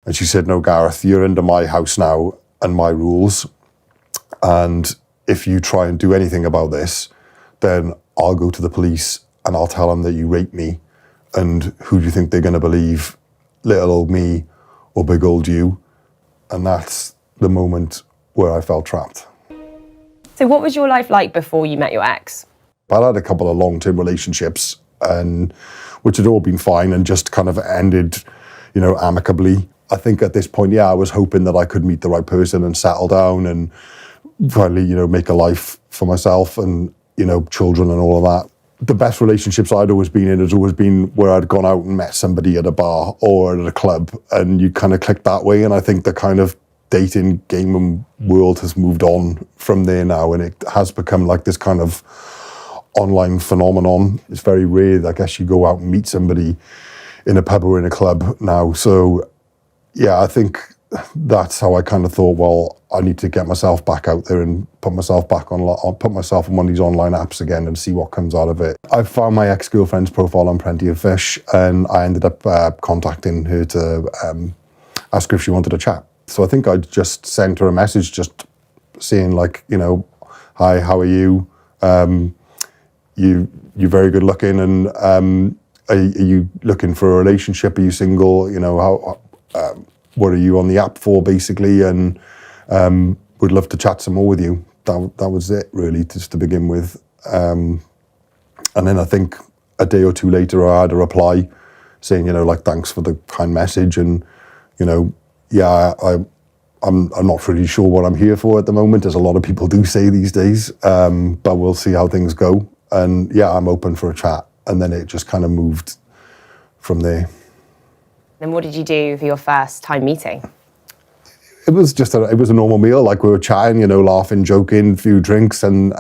And she said, no, Gareth, you're under my house now and my rules. And if you try and do anything about this, then I'll go to the police and I'll tell them that you raped me. And who do you think they're going to believe? Little old me or big old you? And that's the moment where I felt trapped. So what was your life like before you met your ex? I had a couple of long-term relationships, and which had all been fine and just kind of ended, you know, amicably. I think at this point, I was hoping that I could meet the right person and settle down and finally, you know, make a life for myself and, you know, children and all of that. The best relationships I'd always been in has always been where I'd gone out and met somebody at a bar or at a club, and you kind of click that way. And I think the kind of dating game and world has moved on from there now, and it has become like this kind of online phenomenon. It's very rare, I guess, you go out and meet somebody in a pub or in a club now. So yeah, I think that's how I kind of thought, well, I need to get myself back out there and put myself back on. I'll put myself on one of these online apps again and see what comes out of it. I found my ex-girlfriend's profile on Plenty of Fish, and I ended up contacting her to ask her if she wanted to chat. So I think I just sent her a message just saying, like, you know, hi, how are you? You're very good looking, and are you looking for a relationship? Are you single? You know, what are you on the app for, basically? And would love to chat some more with you. That was it, really, just to begin with. And then I think a day or two later, I had a reply saying, you know, like, thanks for the kind message, and, you know, yeah, I'm not really sure what I'm here for at the moment, as a lot of people do say these days, but we'll see how things go. And yeah, I'm open for a chat. And then it just kind of moved from there. Then what did you do for your first time meeting? It was just it was a normal meal. Like, we were chatting, you know, laughing, joking, a few drinks. And,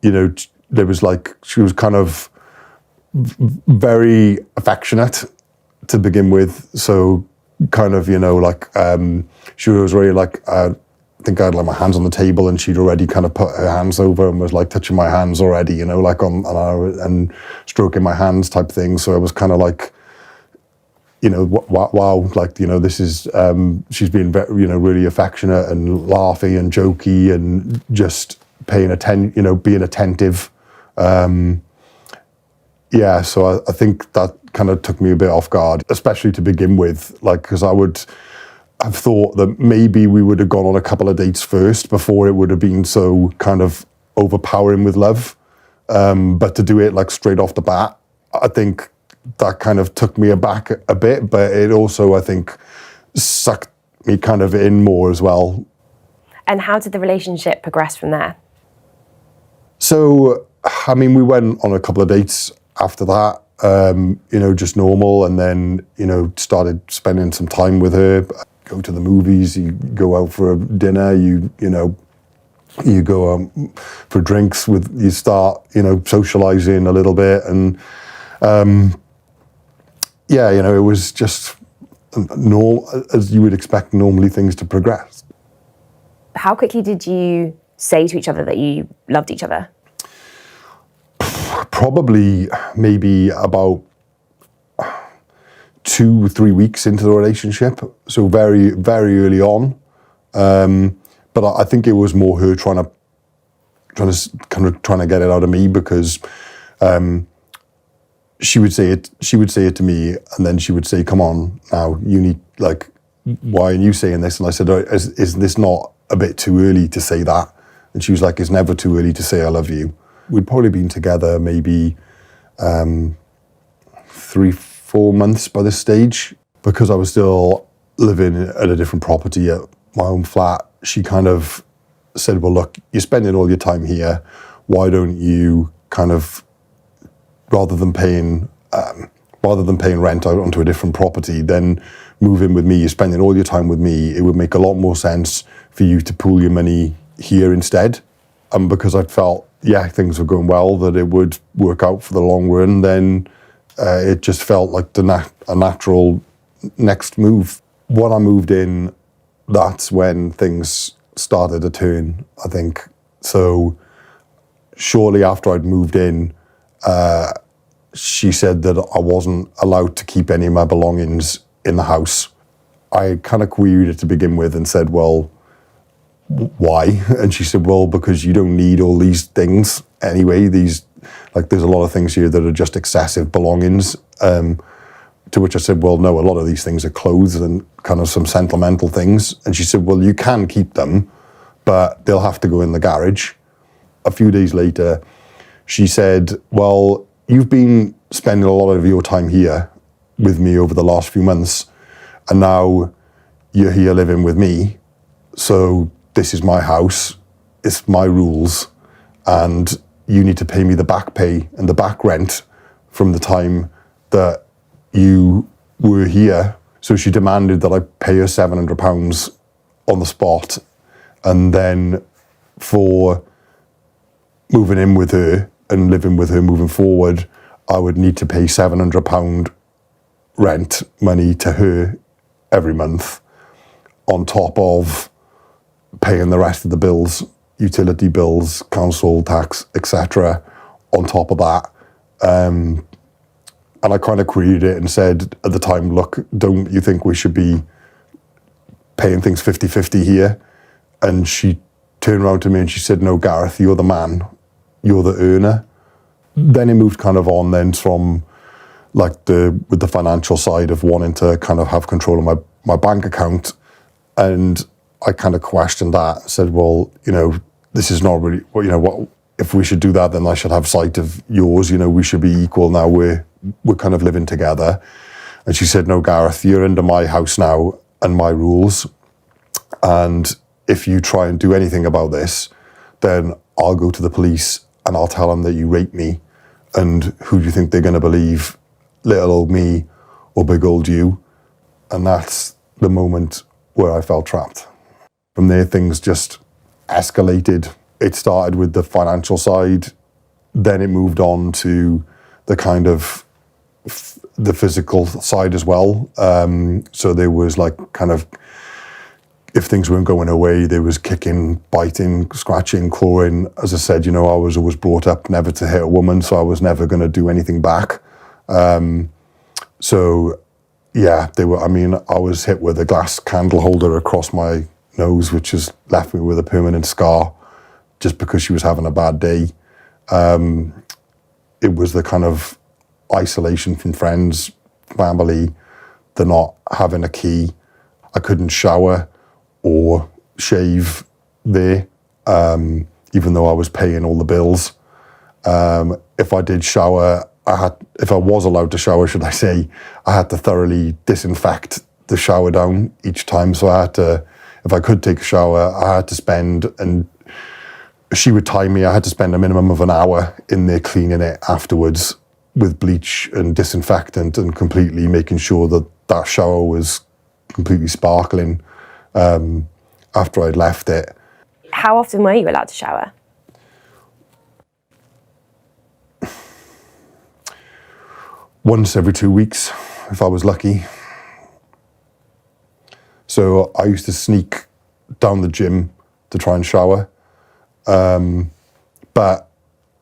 you know, there was like, she was kind of very affectionate to begin with. So kind of, you know, like, she was really like, I think I had like my hands on the table, and she'd already kind of put her hands over and was like touching my hands already, you know, like and stroking my hands type thing. So I was kind of like, you know, wow, like, you know, this is, she's been, you know, really affectionate and laughy and jokey and just paying attention, you know, being attentive. Yeah, so I think that kind of took me a bit off guard, especially to begin with, like, because I would have thought that maybe we would have gone on a couple of dates first before it would have been so kind of overpowering with love. But to do it like straight off the bat, I think that kind of took me aback a bit, but it also, I think, sucked me kind of in more as well. And how did the relationship progress from there? So, I mean, we went on a couple of dates after that, you know, just normal, and then, you know, started spending some time with her, go to the movies, you go out for dinner, you know, you go for drinks you start, you know, socializing a little bit, and yeah, you know, it was just normal, as you would expect normally things to progress. How quickly did you say to each other that you loved each other? Probably maybe about 2-3 weeks into the relationship, so very, very early on. But I think it was more her trying to get it out of me, because she would say it to me, and then she would say, "Come on, now you need, like, why are you saying this?" And I said, "Is this not a bit too early to say that?" And she was like, "It's never too early to say I love you." We'd probably been together maybe 3-4 months by this stage, because I was still living at a different property at my own flat. She kind of said, "Well, look, you're spending all your time here. Why don't you kind of, rather than paying rent out onto a different property, then move in with me. You're spending all your time with me. It would make a lot more sense for you to pool your money here instead." And because I felt, yeah, things were going well, that it would work out for the long run, then it just felt like a natural next move. When I moved in, that's when things started to turn, I think. So shortly after I'd moved in, she said that I wasn't allowed to keep any of my belongings in the house. I kind of queried it to begin with and said, well, why? And she said, well, because you don't need all these things anyway. There's a lot of things here that are just excessive belongings. To which I said, well, no, a lot of these things are clothes and kind of some sentimental things. And she said, well, you can keep them, but they'll have to go in the garage. A few days later, she said, well, you've been spending a lot of your time here with me over the last few months, and now you're here living with me. So this is my house, it's my rules, and you need to pay me the back pay and the back rent from the time that you were here. So she demanded that I pay her £700 on the spot, and then for moving in with her and living with her moving forward, I would need to pay £700 rent money to her every month, on top of paying the rest of the bills, utility bills, council tax, etc. on top of that. And I kind of queried it and said at the time, look, don't you think we should be paying things 50-50 here? And she turned around to me and she said, no, Gareth, you're the man, you're the earner. Then it moved kind of on then from with the financial side of wanting to kind of have control of my bank account. And I kind of questioned that, said, well, this is not really, what if we should do that, then I should have sight of yours, we should be equal now, we're kind of living together. And she said, no, Gareth, you're under my house now and my rules. And if you try and do anything about this, then I'll go to the police and I'll tell them that you raped me. And who do you think they're going to believe? Little old me or big old you? And that's the moment where I felt trapped. From there, things just escalated. It started with the financial side, then it moved on to the kind of the physical side as well. So there was if things weren't going away, there was kicking, biting, scratching, clawing. As I said, I was always brought up never to hit a woman, so I was never going to do anything back. So yeah, I was hit with a glass candle holder across my nose, which has left me with a permanent scar just because she was having a bad day. It was the kind of isolation from friends, family, the not having a key. I couldn't shower or shave there, even though I was paying all the bills. If I did shower, if I was allowed to shower, should I say, I had to thoroughly disinfect the shower down each time. So if I could take a shower, I had to spend, and she would time me, I had to spend a minimum of an hour in there cleaning it afterwards with bleach and disinfectant and completely making sure that shower was completely sparkling after I'd left it. How often were you allowed to shower? Once every 2 weeks, if I was lucky. So I used to sneak down the gym to try and shower. But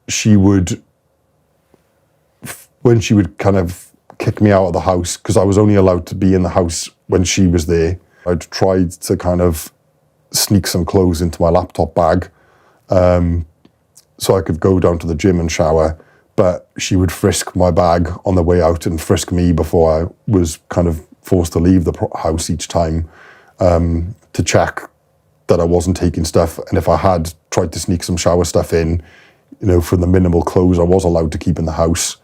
she would, when she would kind of kick me out of the house, because I was only allowed to be in the house when she was there, I'd tried to kind of sneak some clothes into my laptop bag so I could go down to the gym and shower. But she would frisk my bag on the way out and frisk me before I was kind of forced to leave the house each time to check that I wasn't taking stuff. And if I had tried to sneak some shower stuff in, from the minimal clothes I was allowed to keep in the house,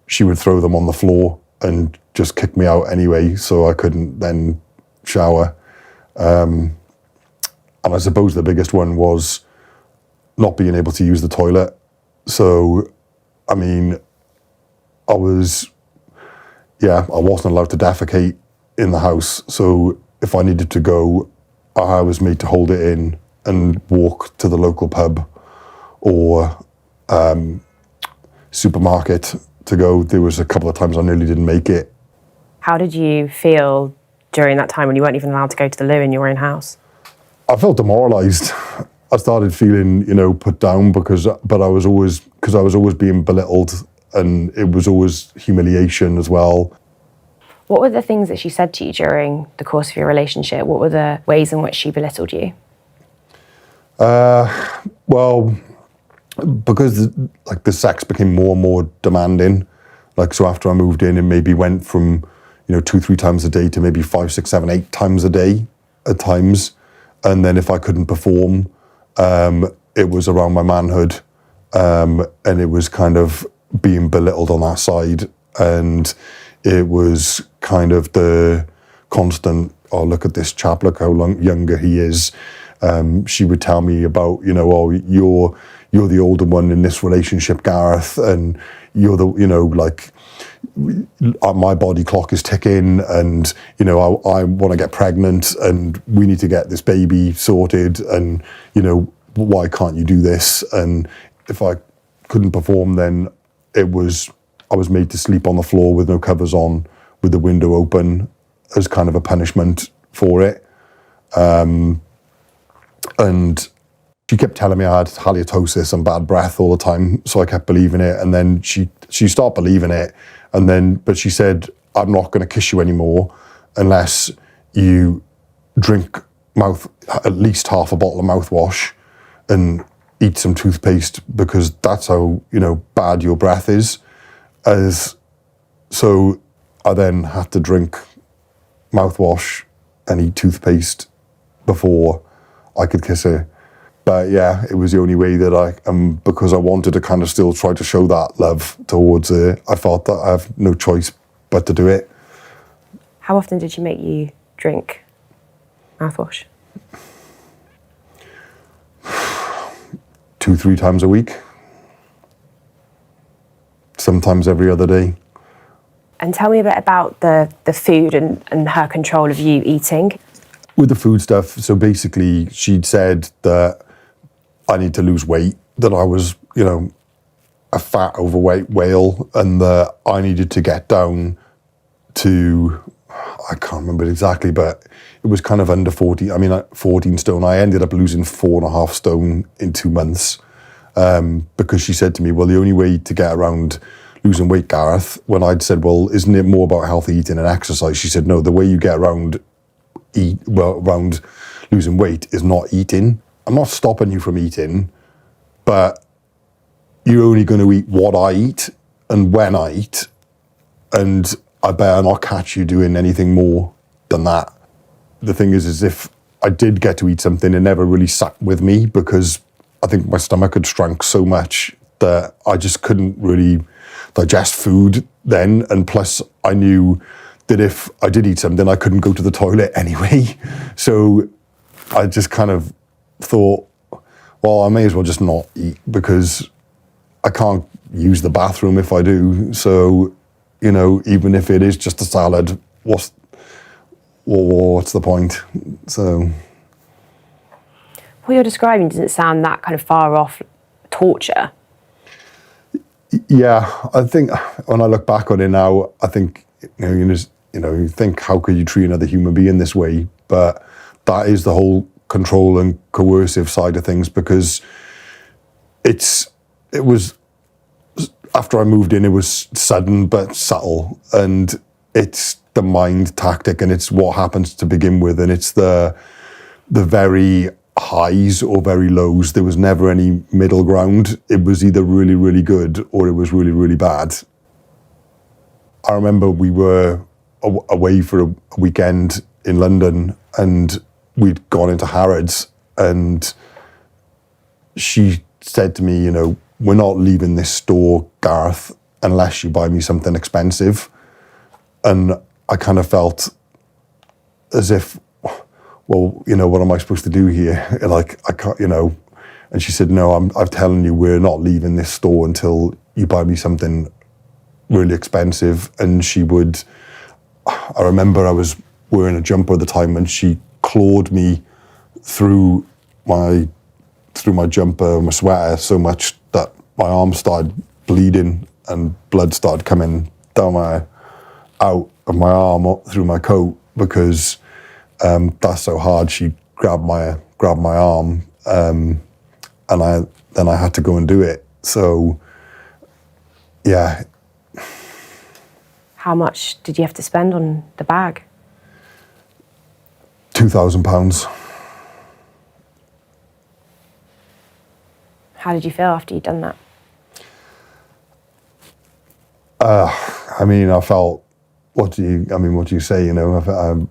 she would throw them on the floor and just kick me out anyway, so I couldn't then shower. And I suppose the biggest one was not being able to use the toilet. So, I wasn't allowed to defecate in the house. So if I needed to go, I was made to hold it in and walk to the local pub or supermarket to go. There was a couple of times I nearly didn't make it. How did you feel during that time when you weren't even allowed to go to the loo in your own house? I felt demoralised. I started feeling, put down because I was always being belittled, and it was always humiliation as well. What were the things that she said to you during the course of your relationship? What were the ways in which she belittled you? Well, because the sex became more and more demanding. So after I moved in, it maybe went from 2-3 times a day to maybe 5, 6, 7, 8 times a day at times. And then if I couldn't perform, it was around my manhood, and it was kind of being belittled on that side. And it was kind of the constant, oh, look at this chap, look how younger he is. She would tell me about, oh, you're the older one in this relationship, Gareth, and you're the, my body clock is ticking, and I want to get pregnant, and we need to get this baby sorted, and why can't you do this? And if I couldn't perform, then I was made to sleep on the floor with no covers on, with the window open, as kind of a punishment for it. And she kept telling me I had halitosis and bad breath all the time, so I kept believing it. And then she stopped believing it, but she said, I'm not going to kiss you anymore unless you drink at least half a bottle of mouthwash and eat some toothpaste, because that's how bad your breath is. So I then had to drink mouthwash and eat toothpaste before I could kiss her. But yeah, it was the only way that because I wanted to kind of still try to show that love towards her, I felt that I have no choice but to do it. How often did she make you drink mouthwash? 2-3 times a week. Sometimes every other day. And tell me a bit about the food and her control of you eating. With the food stuff, so basically she'd said that I need to lose weight, that I was, a fat, overweight whale, and that I needed to get down to, I can't remember exactly, but it was kind of under 14 stone. I ended up losing 4.5 stone in 2 months, because she said to me, well, the only way to get around losing weight, Gareth, when I'd said, well, isn't it more about healthy eating and exercise? She said, no, the way you get around losing weight is not eating. I'm not stopping you from eating, but you're only going to eat what I eat and when I eat, and I better not catch you doing anything more than that. The thing is if I did get to eat something, it never really sat with me, because I think my stomach had shrunk so much that I just couldn't really digest food then. And plus I knew that if I did eat something, I couldn't go to the toilet anyway. So I just kind of thought, well, I may as well just not eat, because I can't use the bathroom if I do. So, even if it is just a salad, what's the point? So what you're describing doesn't sound that kind of far off torture. Yeah, I think when I look back on it now, I think, you think, how could you treat another human being this way? But that is the whole control and coercive side of things, because it was, after I moved in, it was sudden but subtle, and it's the mind tactic, and it's what happens to begin with, and it's the very highs or very lows. There was never any middle ground. It was either really, really good or it was really, really bad. I remember we were away for a weekend in London, and we'd gone into Harrods, and she said to me, we're not leaving this store, Gareth, unless you buy me something expensive. And I kind of felt as if, well, what am I supposed to do here? I can't, And she said, no, I'm telling you, we're not leaving this store until you buy me something really expensive. And I remember I was wearing a jumper at the time, and she clawed me through my jumper, my sweater, so much that my arm started bleeding and blood started coming out of my arm up through my coat, because that's so hard. She grabbed my arm, and I had to go and do it. So yeah. How much did you have to spend on the bag? £2,000. How did you feel after you'd done that? I mean, I felt, what do you say, you know?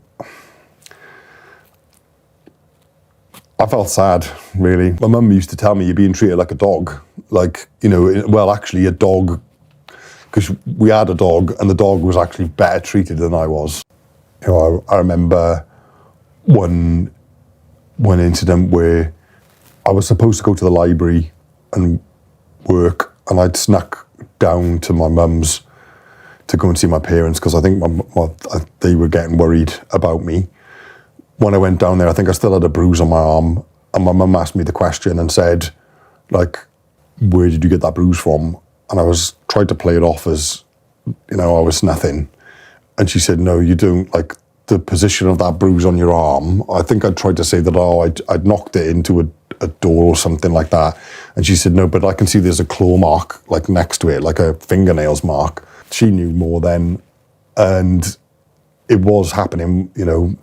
I felt sad, really. My mum used to tell me, you're being treated like a dog. Like, you know, well, actually a dog, because we had a dog and the dog was actually better treated than I was. You know, I remember one incident where I was supposed to go to the library and work, and I'd snuck down to my mum's to go and see my parents, because I think they were getting worried about me. When I went down there, I think I still had a bruise on my arm, and my mum asked me the question and said, like, where did you get that bruise from? And I was tried to play it off as, you know, I was nothing. And she said, no, you don't, like, the position of that bruise on your arm, I think I tried to say that, I'd knocked it into a door or something like that. And she said, no, but I can see there's a claw mark, like, next to it, like a fingernails mark. She knew more then, and it was happening, you know,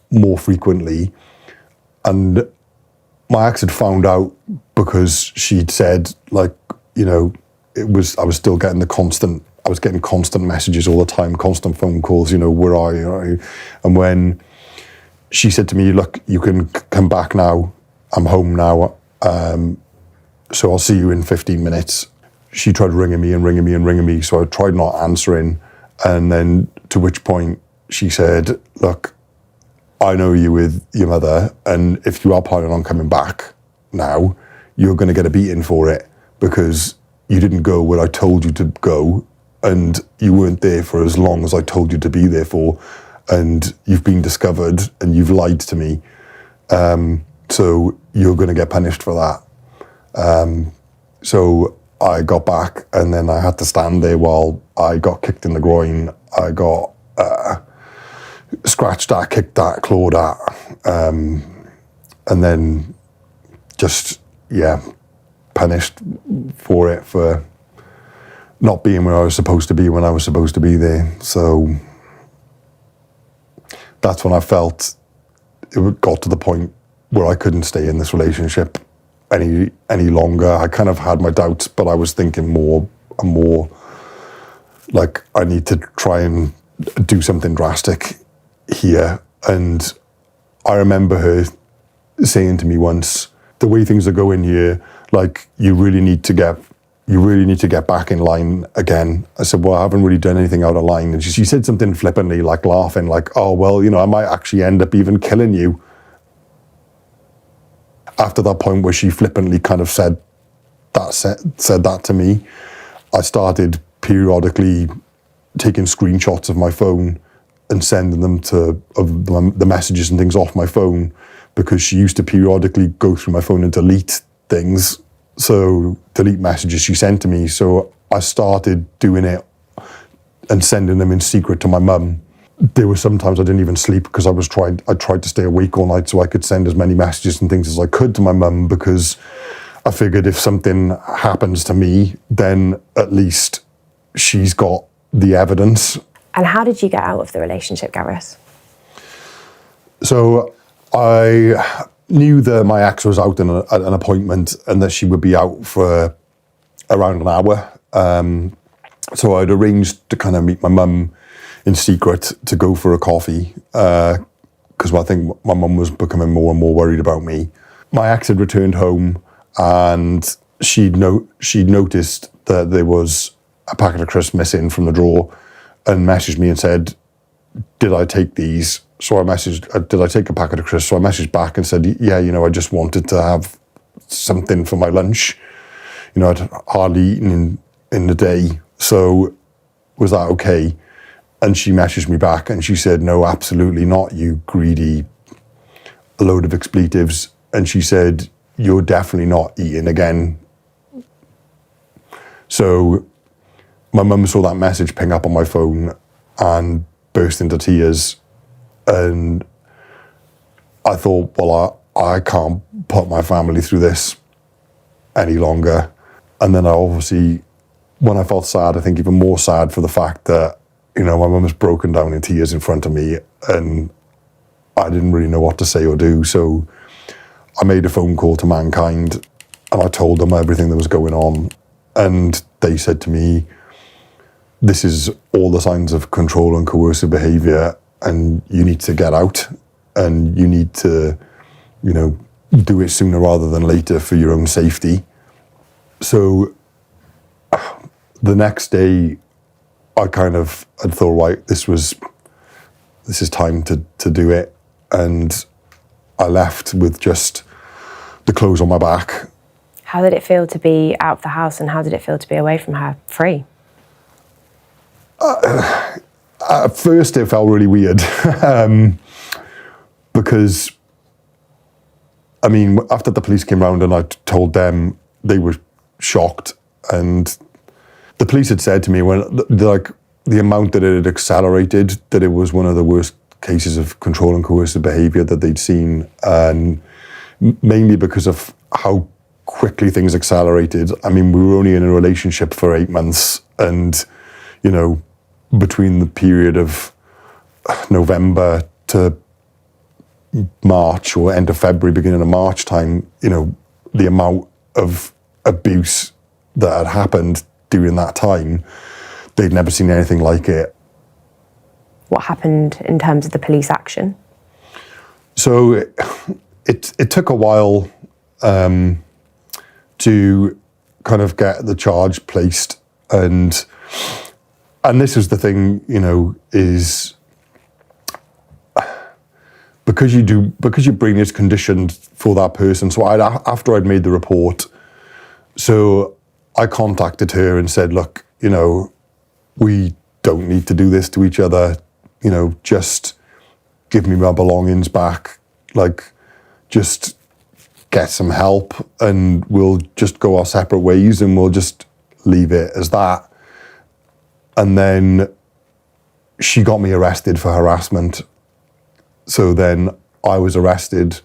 more frequently. And my ex had found out because she'd said, like, you know, I was getting constant messages all the time, constant phone calls, you know, where are you? And when she said to me, look, you can come back now, I'm home now, so I'll see you in 15 minutes. She tried ringing me, so I tried not answering, and then to which point she said, look, I know you with your mother, and if you are planning on coming back now, you're going to get a beating for it, because you didn't go where I told you to go, and you weren't there for as long as I told you to be there for, and you've been discovered and you've lied to me, so you're going to get punished for that. So I got back, and then I had to stand there while I got kicked in the groin. I got scratched at, kicked at, clawed at, and then just, yeah, punished for it, for not being where I was supposed to be when I was supposed to be there. So that's when I felt it got to the point where I couldn't stay in this relationship any longer. I kind of had my doubts, but I was thinking more and more like, I need to try and do something drastic here. And I remember her saying to me once, the way things are going here, like, you really need to get back in line again. I said, well, I haven't really done anything out of line. And she said something flippantly, like laughing, like, oh, well, you know, I might actually end up even killing you. After that point where she flippantly kind of said that to me, I started periodically taking screenshots of my phone and sending them of the messages and things off my phone, because she used to periodically go through my phone and delete things. So delete messages she sent to me. So I started doing it and sending them in secret to my mum. There were sometimes I didn't even sleep because I tried to stay awake all night so I could send as many messages and things as I could to my mum, because I figured if something happens to me, then at least she's got the evidence. And how did you get out of the relationship, Gareth? So I knew that my ex was out at an appointment and that she would be out for around an hour. So I'd arranged to kind of meet my mum in secret to go for a coffee, because I think my mum was becoming more and more worried about me. My ex had returned home, and she'd noticed that there was a packet of crisps missing from the drawer, and messaged me and said, did I take these? So I messaged, did I take a packet of crisps? So I messaged back and said, yeah, you know, I just wanted to have something for my lunch. You know, I'd hardly eaten in the day. So was that okay? And she messaged me back and she said, no, absolutely not, you greedy load of expletives. And she said, you're definitely not eating again. So my mum saw that message ping up on my phone and burst into tears. And I thought, well, I can't put my family through this any longer. And then I obviously when I felt sad, I think even more sad for the fact that, you know, my mum was broken down in tears in front of me and I didn't really know what to say or do. So I made a phone call to Mankind and I told them everything that was going on. And they said to me, this is all the signs of control and coercive behaviour and you need to get out and you need to, you know, do it sooner rather than later for your own safety. So the next day, I thought, right, this is time to do it. And I left with just the clothes on my back. How did it feel to be out of the house and how did it feel to be away from her, free? At first, it felt really weird because, I mean, after the police came round and I told them, they were shocked. And the police had said to me, the amount that it had accelerated, that it was one of the worst cases of control and coercive behaviour that they'd seen, and mainly because of how quickly things accelerated. I mean, we were only in a relationship for 8 months, and, you know, between the period of November to March or end of February, beginning of March time, you know, the amount of abuse that had happened during that time, they'd never seen anything like it. What happened in terms of the police action? So it took a while to kind of get the charge placed, and this is the thing, you know, is because your brain is conditioned for that person. So after I'd made the report, so I contacted her and said, look, you know, we don't need to do this to each other. You know, just give me my belongings back. Like, just get some help and we'll just go our separate ways and we'll just leave it as that. And then she got me arrested for harassment. So then I was arrested,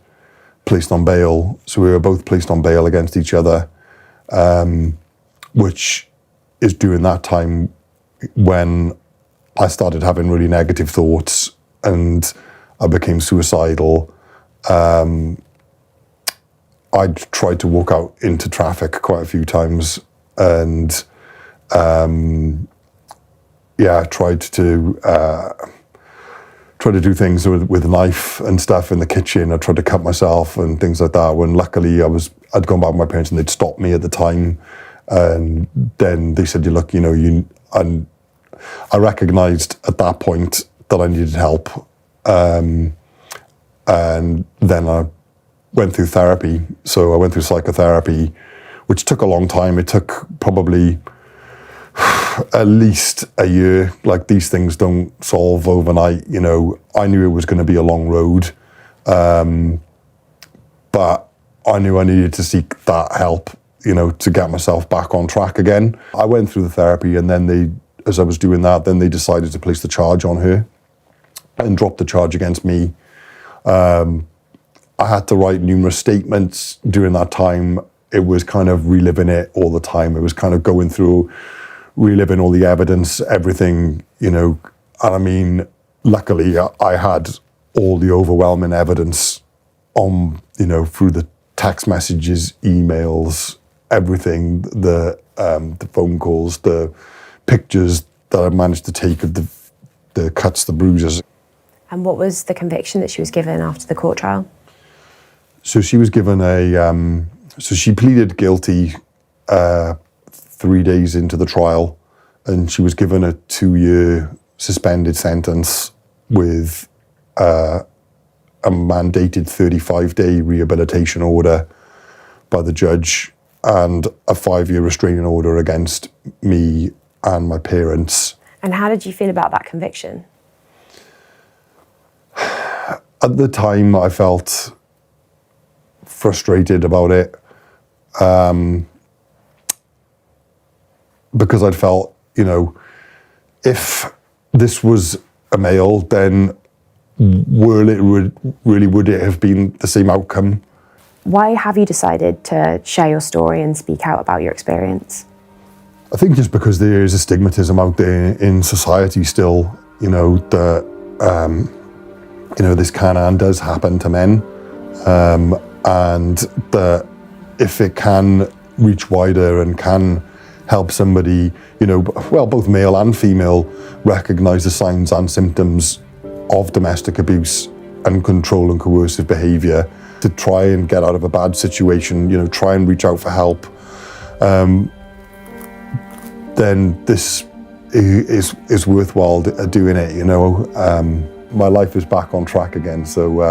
placed on bail. So we were both placed on bail against each other, which is during that time when I started having really negative thoughts and I became suicidal. I tried to walk out into traffic quite a few times and tried to do things with a knife and stuff in the kitchen. I tried to cut myself and things like that, when luckily I'd gone back with my parents and they'd stopped me at the time. And then they said, look, you know, and I recognised at that point that I needed help. And then I went through therapy. So I went through psychotherapy, which took a long time. It took probably at least a year. Like, these things don't solve overnight. You know, I knew it was going to be a long road. But I knew I needed to seek that help, you know, to get myself back on track again. I went through the therapy, and then as I was doing that, then they decided to place the charge on her and drop the charge against me. I had to write numerous statements during that time. It was kind of reliving it all the time. It was kind of going through, reliving all the evidence, everything, you know. And I mean, luckily I had all the overwhelming evidence on, you know, through the text messages, emails, everything, the phone calls, the pictures that I managed to take of the cuts, the bruises. And what was the conviction that she was given after the court trial? So she was given so she pleaded guilty 3 days into the trial, and she was given a 2-year suspended sentence with a mandated 35-day rehabilitation order by the judge and a 5-year restraining order against me and my parents. And how did you feel about that conviction? At the time, I felt frustrated about it, because I'd felt, you know, if this was a male, then would it have been the same outcome? Why have you decided to share your story and speak out about your experience? I think just because there is a stigmatism out there in society still, you know, that, you know, this can and does happen to men. And that if it can reach wider and can help somebody, you know, well, both male and female, recognise the signs and symptoms of domestic abuse and control and coercive behaviour, to try and get out of a bad situation, you know, try and reach out for help, then this is worthwhile doing it, you know. My life is back on track again, so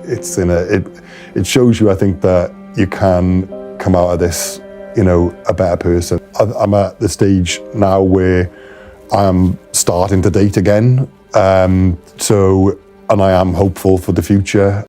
it shows you, I think, that you can come out of this, you know, a better person. I'm at the stage now where I'm starting to date again, and I am hopeful for the future.